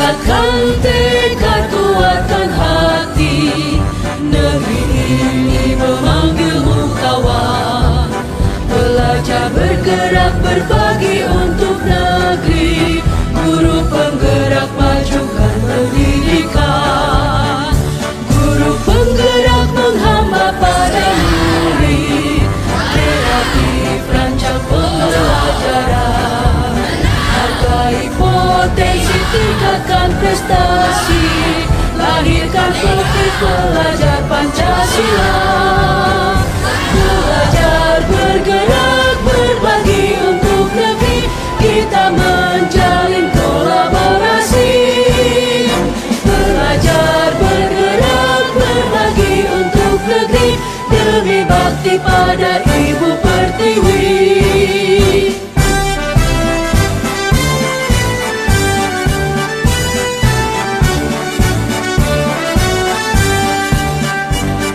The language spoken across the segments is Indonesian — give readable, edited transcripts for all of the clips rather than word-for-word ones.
Bulatkan tekad, kuatkan hati, negeri ini memanggilmu kawan. Belajar, bergerak, berbagi untuk negeri. Guru penggerak, majukan pendidikan. Guru penggerak menghamba pada murid. Kreatif, rancang pembelajaran. Hargai potensi, tingkatkan prestasi. Lahirkan profil pelajar Pancasila. Belajar, bergerak, berbagi untuk negeri. Kita menjalin kolaborasi. Belajar, bergerak, berbagi untuk negeri. Demi bakti pada Ibu Pertiwi.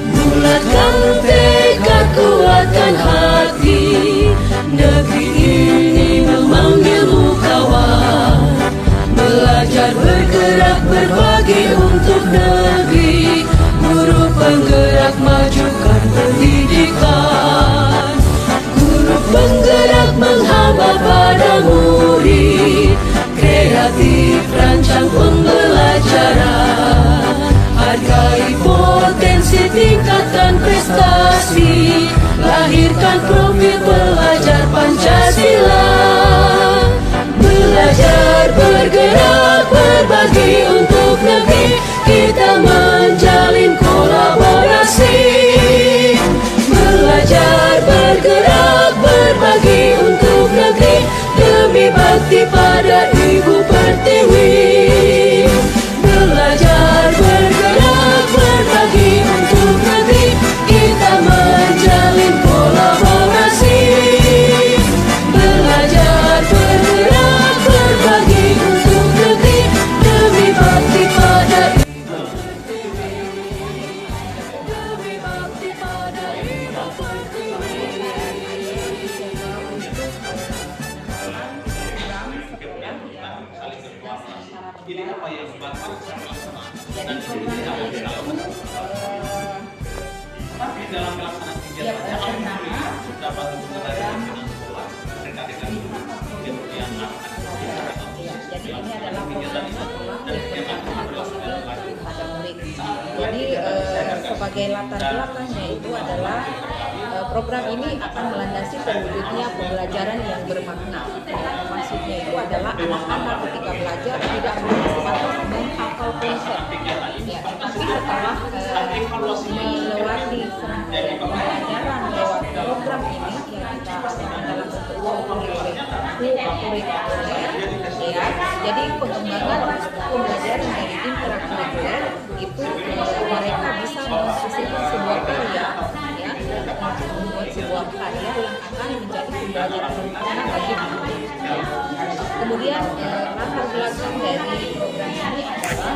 Bulatkan tekad, kuatkan hati, negeri ini memanggilmu kawan. Belajar, bergerak, berbagi untuk negeri. Guru penggerak, majukan pendidikan. Guru penggerak menghamba pada murid. Kreatif, rancang pembelajaran. Hargai potensi, tingkatkan prestasi. Lahirkan profil pelajar Pancasila. Belajar, bergerak, berbagi untuk negeri. Kita menjalin kolaborasi. Belajar, bergerak, berbagi untuk negeri. Demi bakti pada Ibu Pertiwi. Belajar, bergerak, berbagi untuk negeri. Kita menjalin kolaborasi. Belajar, bergerak, berbagi untuk negeri. Demi bakti pada Ibu Pertiwi. Demi bakti pada Ibu Pertiwi. Ini apa yang dibantu dan tapi dalam pelaksanaan kegiatannya dapat dukungan dari pimpinan sekolah mereka dengan kemudian jadi ini adalah program sekolah pada murid. Jadi sebagai latar belakangnya itu adalah program ini akan melandasi terwujudnya pembelajaran yang bermakna. Maksudnya itu adalah anak-anak ketika belajar tidak sebatas menghafal konsep, ya, tapi setelah melewati serangkaian pembelajaran lewat program ini yang kita lakukan dalam bentuk kurikuler, ya. Jadi pengembangan pembelajaran dari intrakurikuler itu mereka bisa menghasilkan sebuah karya, ya, membuat sebuah karya yang akan menjadi pembelajaran bermakna bagi anak. Kemudian latar belakang dari program ini adalah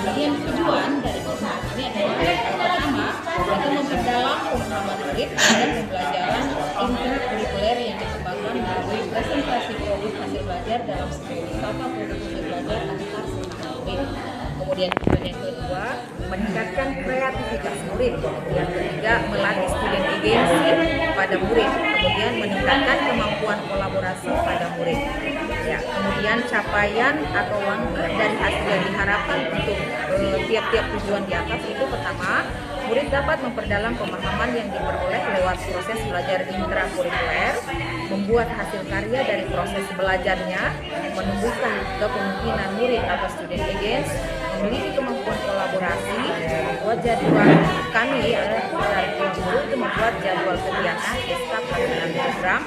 kemudian tujuan dari program ini adalah pertama itu memperdalam pemahaman murid dan pembelajaran intrakurikuler yang dikembangkan melalui presentasi produk hasil belajar dalam sebuah wisata produk hasil belajar antar sesama murid. Kemudian tujuan yang kedua, meningkatkan kreativitas murid. Yang ketiga, melatih student agency pada murid. Kemudian meningkatkan kemampuan kolaborasi pada murid. Ya, kemudian capaian atau langkah dari hasil yang diharapkan untuk tiap-tiap tujuan di atas itu pertama, murid dapat memperdalam pemahaman yang diperoleh lewat proses belajar intrakurikuler, membuat hasil karya dari proses belajarnya, menumbuhkan kepemimpinan murid atau student agents, memiliki kemampuan kolaborasi, membuat jadwal kami dari guru itu membuat jadwal kegiatan SK pelaksanaan program.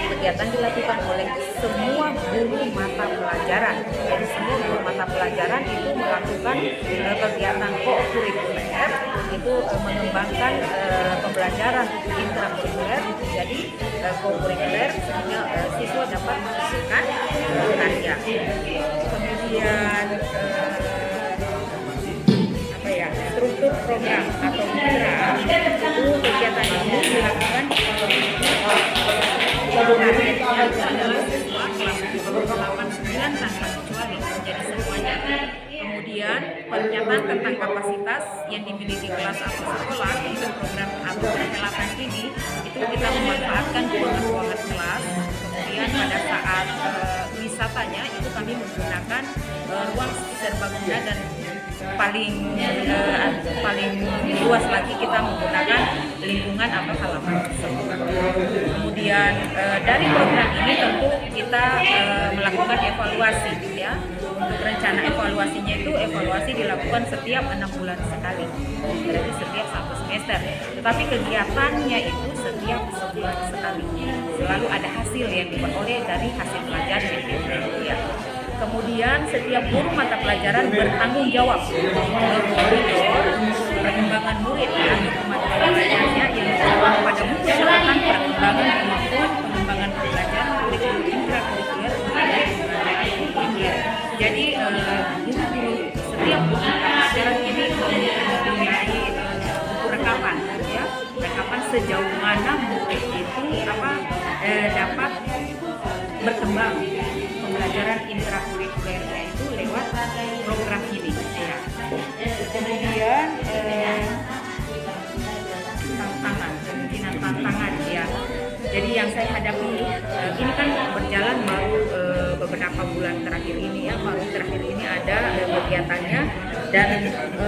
Kegiatan dilakukan oleh semua guru mata pelajaran. Jadi semua guru mata pelajaran itu melakukan kegiatan co-kurikuler, itu mengembangkan pembelajaran intrakurikuler menjadi co-kurikuler sehingga siswa dapat menghasilkan karya. Kemudian struktur program atau mitra itu kegiatan ini dilakukan targetnya itu adalah siswa kelas 8-9 tanpa kecuali, jadi semuanya. Kemudian pernyataan tentang kapasitas yang dimiliki kelas atau sekolah untuk program atau perhelatan ini itu kita memanfaatkan ruangan-ruangan kelas. Kemudian pada saat wisatanya itu kami menggunakan ruang serbaguna dan paling luas lagi kita menggunakan lingkungan atau halaman tersebut. Kemudian dari program ini tentu kita melakukan evaluasi ya. Untuk rencana evaluasinya itu evaluasi dilakukan setiap 6 bulan sekali, berarti setiap 1 semester. Tetapi kegiatannya itu setiap sebulan sekali. Selalu ada hasil yang diperoleh dari hasil pelajaran ya. Kemudian setiap guru mata pelajaran bertanggung jawab memonitor perkembangan murid atau mata pelajarannya yang berkaitan pada persyaratan perkembangan maupun pengembangan pembelajaran kurikulum intrakurikuler dan pembelajaran. Jadi setiap guru mata pelajaran ini mempunyai buku rekaman ya, rekaman sejauh mana murid itu dapat berkembang pembelajaran intrakurikulernya itu lewat program ini ya. Kemudian tantangan ya. Jadi yang saya hadapi ini kan berjalan baru beberapa bulan terakhir ini ya, baru terakhir ini ada kegiatannya, dan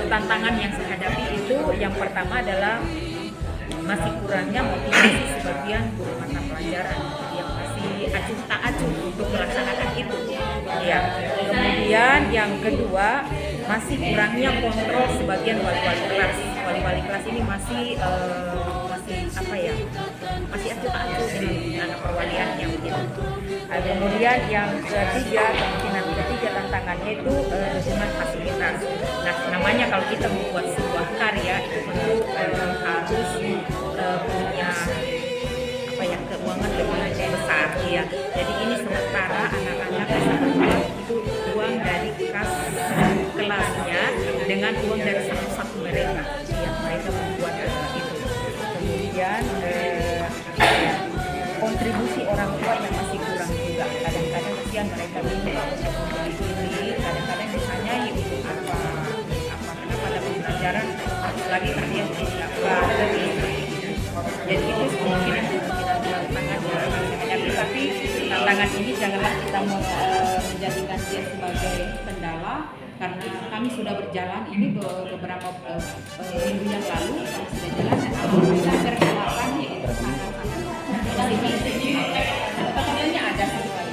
tantangan yang saya hadapi itu yang pertama adalah masih kurangnya motivasi sebagian guru mata pelajaran yang masih acuh tak acuh untuk melaksanakan itu ya. Kemudian yang kedua masih kurangnya kontrol sebagian wali-wali kelas. Wali-wali kelas ini masih masih acuh tak acuh dengan anak perwaliannya begitu. Kemudian yang ketiga, kemungkinan ketiga tantangannya itu dukungan fasilitas. Nah, namanya kalau kita membuat sebuah karya itu tentu harus punya keuangan lebih besar ya. Jadi ini sementara anak-anak bisa membuat itu uang dari kas kelasnya dengan uang dari satu-satu mereka ya, mereka membuat itu. Kemudian kontribusi orang tua yang masih kurang juga, kadang-kadang kesian mereka bingung ini, kadang-kadang misalnya untuk apa kenapa ada pembelajaran harus lagi kalian siapa lagi. Jadi itu kemungkinan tantangan tapi tantangan ini janganlah kita menjadikan dia sebagai kendala, karena kami sudah berjalan ini beberapa minggu yang lalu kami sudah jalan dan alhamdulillah perhelatannya itu sangat tantangannya ada sesuai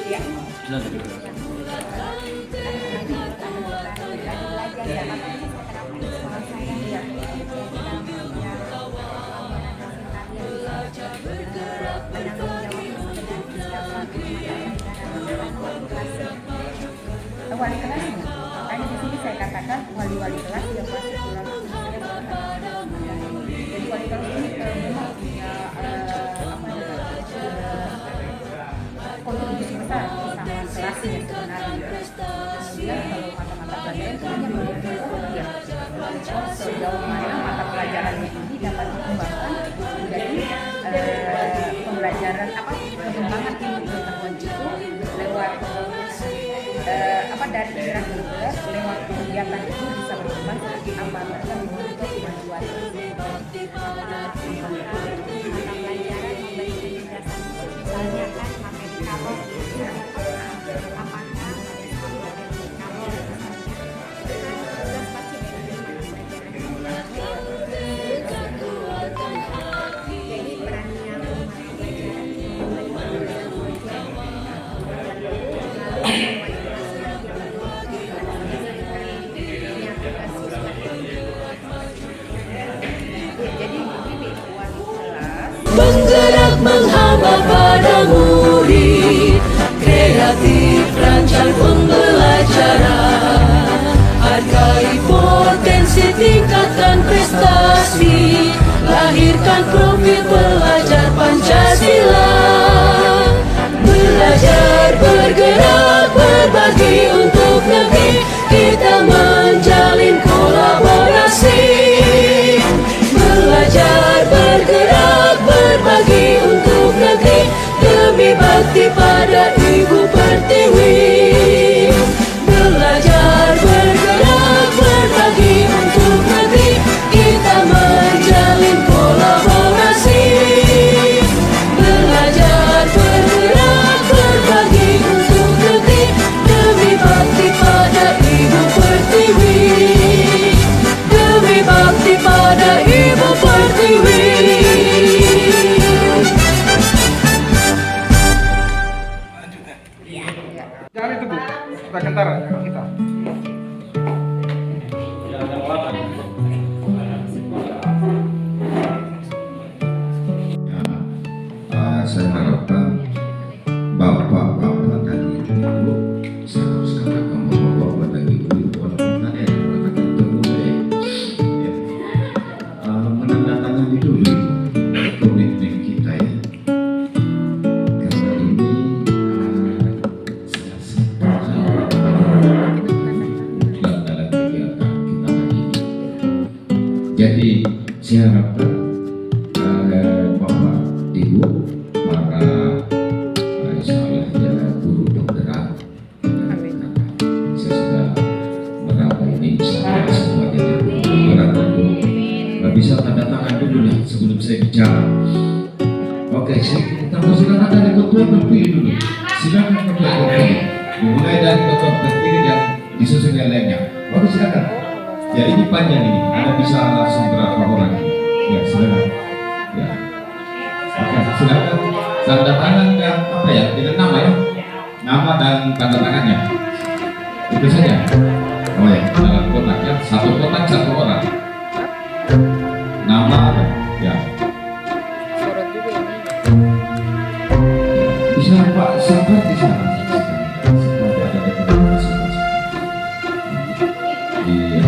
ya. Wali kelasnya, makanya di sini saya katakan wali-wali kelas yang masih kurang. Jadi wali kelas ini memang punya kontribusi besar bersama kelasnya sebenarnya. Kemudian kalau mata-mata pelajaran itu hanya menunjukkan ya sejauh mana mata pelajarannya ini dapat dikembangkan menjadi pembelajaran pengembangan ilmu pengetahuan itu lewat dari intrakurikuler, lewat kegiatan itu bisa berkembang seperti apa mereka memonitor kemajuan pelajaran memberi penjelasan, misalnya kan materi kalau apakah jadi perannya Menggerak menghamba pada murid, kreatif rancang pembelajaran, hargai potensi tingkatan prestasi, lahirkan profil pelajar Pancasila. Belajar, bergerak, berbagi untuk negeri, kita menjalin kolaborasi, belajar, bergerak, berbagi untuk negeri, demi bakti pada Ibu Pertiwi. Belajar, bergerak, berbagi untuk negeri, kita menjalin kolaborasi, belajar, bergerak, berbagi untuk negeri, demi bakti pada Ibu Pertiwi, demi bakti pada Ibu Pertiwi. Jangan itu Bu, sudah kentara kita. Saya harapkan bapak-bapak dan ibu-ibu, saya harus katakan bahwa bapak dan ibu-ibu walaupun tadi ada katakan termuda ya, menandatangani dulu komitmen kita ya, karena ini dalam kegiatan kita hari ini. Jadi saya harapkan bapak, ibu, para saya guru penggerak, saya sudah berapa ini saya semua jadi guru penggerak dulu. Bisa tanda tangan dulu lah sebelum saya bicara. Oke, kita silakan dari ketua terpilih dulu. Silakan ketua terpilih. Dimulai dari ketua terpilih dan disusun yang lainnya. Baru silakan. Ya ini panjang ini. Anda bisa langsung berapa orang? Ya silakan. Ya. Oke, silakan. Tanda tangan dan apa ya? Dengan nama ya. Nama dan tanda tangannya. Itu saja. Oh ya, dalam kotak ya. Satu kotak satu orang. Nama ada. Ya. Bisa Pak sabar di sana. Supaya ada dokumentasi. Iya.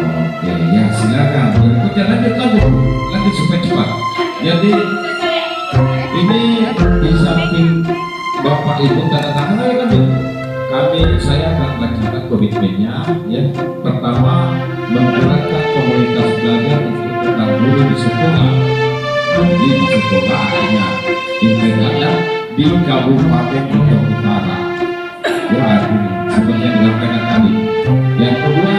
Oke, ya silakan. Berikutnya lanjut supaya cepat. Jadi ini di samping Bapak Ibu tanda tangan saya akan bacakan komitmennya ya. Pertama, menggerakkan komunitas belajar untuk tetap guru di sekolah. Jadi di sekolah artinya integralnya di Kabupaten Lombok Utara. Ya, seperti yang dilakukan tadi. Yang kedua,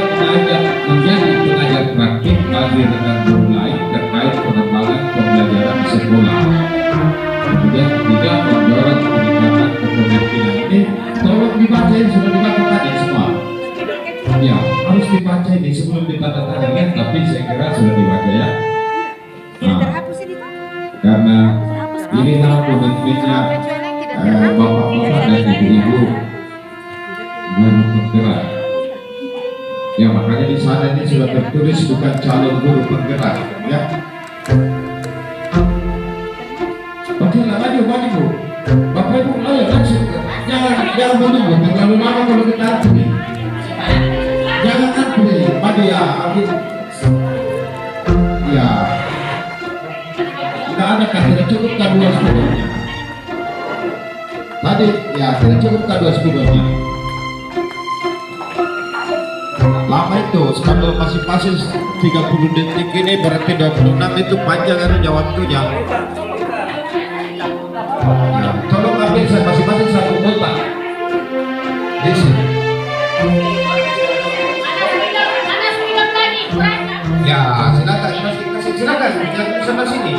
menjadi pengajar praktik bagi rekan guru lain terkait pengembangan pembelajaran di sekolah. Kemudian ketiga, mendorong peningkatan kepemimpinan ini. Tolong dibaca, sudah dibaca tadi semua. Ya, harus dibaca ini sebelum ditandatangani, tapi saya kira sudah dibaca ya. Nah, karena inilah komitmennya bapak-bapak dan ibu-ibu guru penggerak. Ya, makanya di sana ini sudah tertulis bukan calon guru penggerak, ya. Oke, maju, Bu. Bapak Ibu, ayo langsung. Jangan menunggu terlalu lama kalau kita antri. Jangan antri, maju ya. Ya. Tidak ada kan, tidak cukup kan 2 spidolnya. Tadi, ya, tidak cukup kan 2 spidolnya. Lama itu, kalau masing-masing 30 detik ini berarti 26 itu panjang kan waktunya. Nah, tolong ambil saya masing-masing 1 kotak di sini. Ya, silakan, jangan sama sini.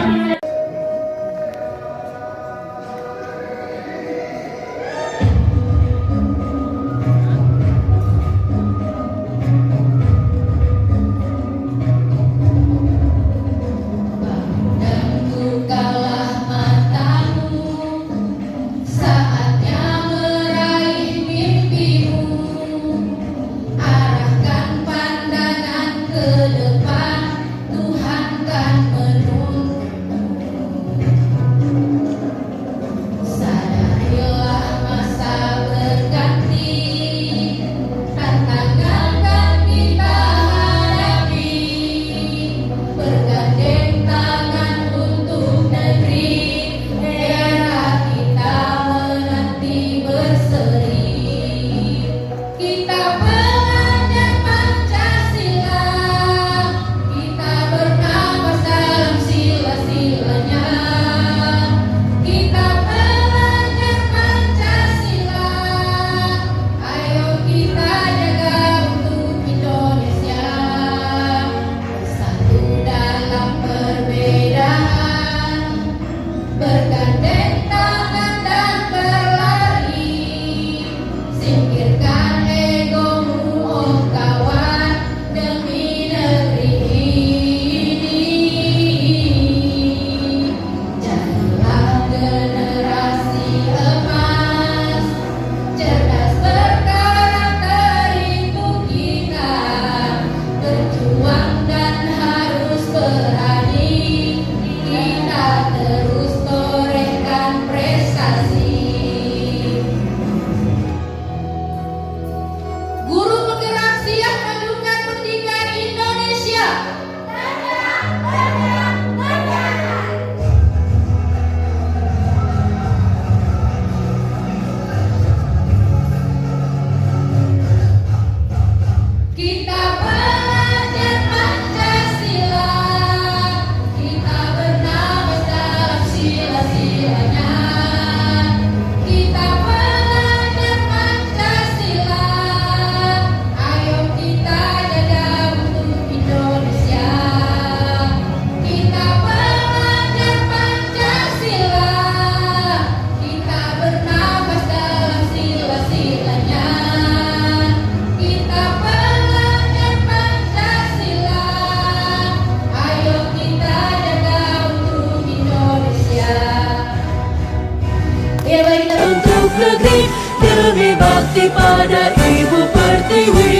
bakti pada Ibu Pertiwi.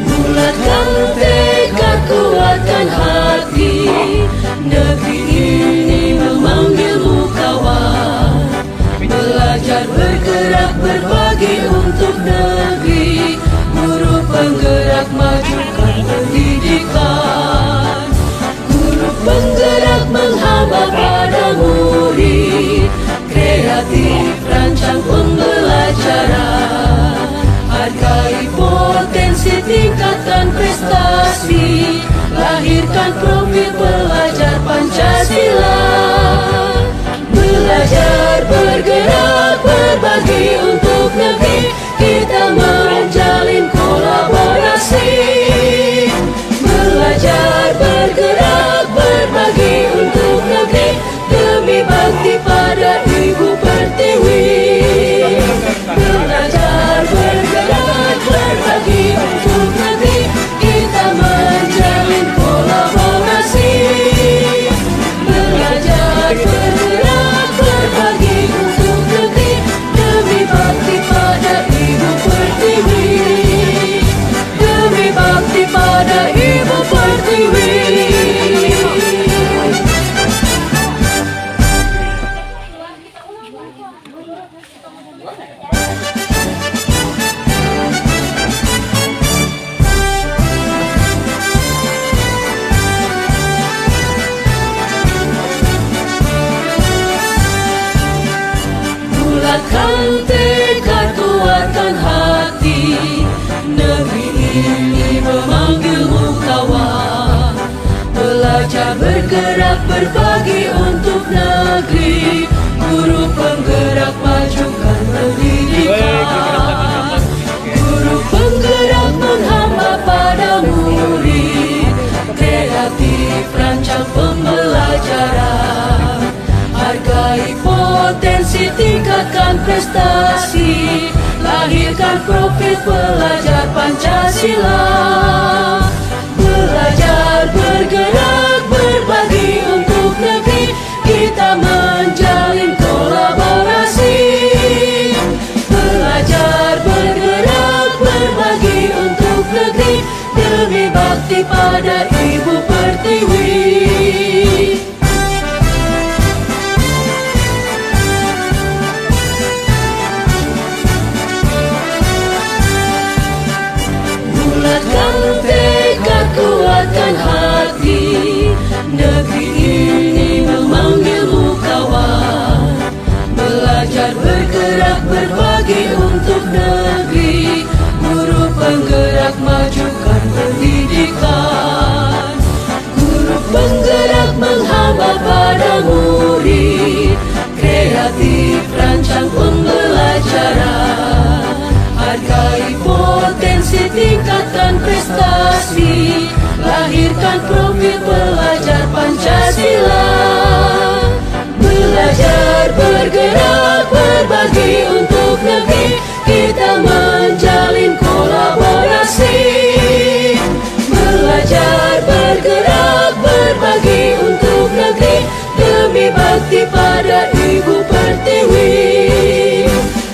Bulatkan tekad, kuatkan hati, negeri ini memanggilmu kawan. Belajar, bergerak, berbagi untuk negeri, guru penggerak majukan pendidikan. Guru penggerak menghamba pada murid, kreatif rancang pembelajaran. Hargai potensi, tingkatkan prestasi, lahirkan profil pelajar Pancasila. Belajar, bergerak, berbagi untuk negeri, kita menjalin kolaborasi. Belajar, bergerak, berbagi untuk negeri, demi bakti pada Ibu Pertiwi. Belajar, bergerak, berbagi untuk negeri, kita menjalin kolaborasi. Belajar, bergerak, berbagi untuk negeri, demi bakti pada Ibu Pertiwi. Demi bakti pada Ibu Pertiwi. Bulatkan tekad, kuatkan hati, negeri ini memanggilmu kawan. Belajar, bergerak, berbagi untuk negeri, guru penggerak majukan pendidikan. Guru penggerak menghamba pada murid, kreatif rancang pembelajaran. Hargai potensi, tingkatkan prestasi, lahirkan profil pelajar Pancasila. Belajar, bergerak, berbagi untuk negeri, kita menjalin kolaborasi. Belajar, bergerak, berbagi untuk negeri, demi bakti pada Ibu Pertiwi. Bulatkan tekad, kuatkan hati, negeri ini memanggilmu kawan. Belajar, bergerak, berbagi untuk negeri, guru penggerak majukan pendidikan. Guru penggerak menghamba pada murid, kreatif rancang pembelajaran. Hargai potensi, tingkatkan prestasi, lahirkan profil pelajar Pancasila. Belajar, bergerak, berbagi untuk negeri, kita menjalin kolaborasi. Belajar, bergerak, berbagi untuk negeri, demi bakti pada Ibu Pertiwi.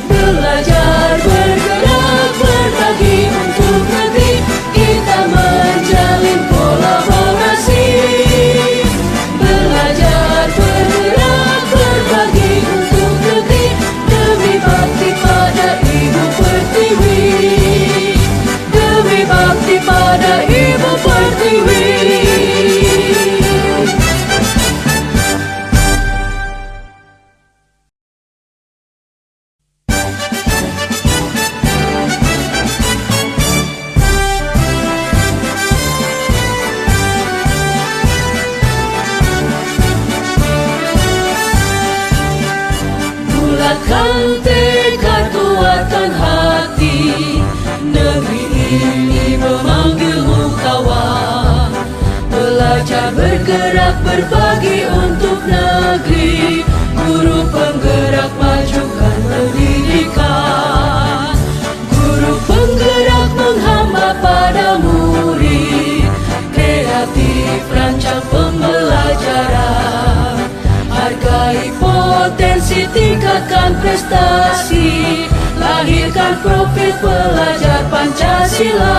Belajar, bergerak, berbagi untuk negeri, kita menjalin kolaborasi. Belajar, bergerak, berbagi untuk negeri, demi bakti pada Ibu Pertiwi. Demi bakti pada Ibu Pertiwi. Bulatkan tekad, kuatkan hati, negeri ini memanggilmu kawan. Belajar, bergerak, berbagi untuk negeri, guru penggerak majukan pendidikan. Guru penggerak menghamba pada murid, Ekspansi tingkatkan prestasi, lahirkan profil pelajar Pancasila.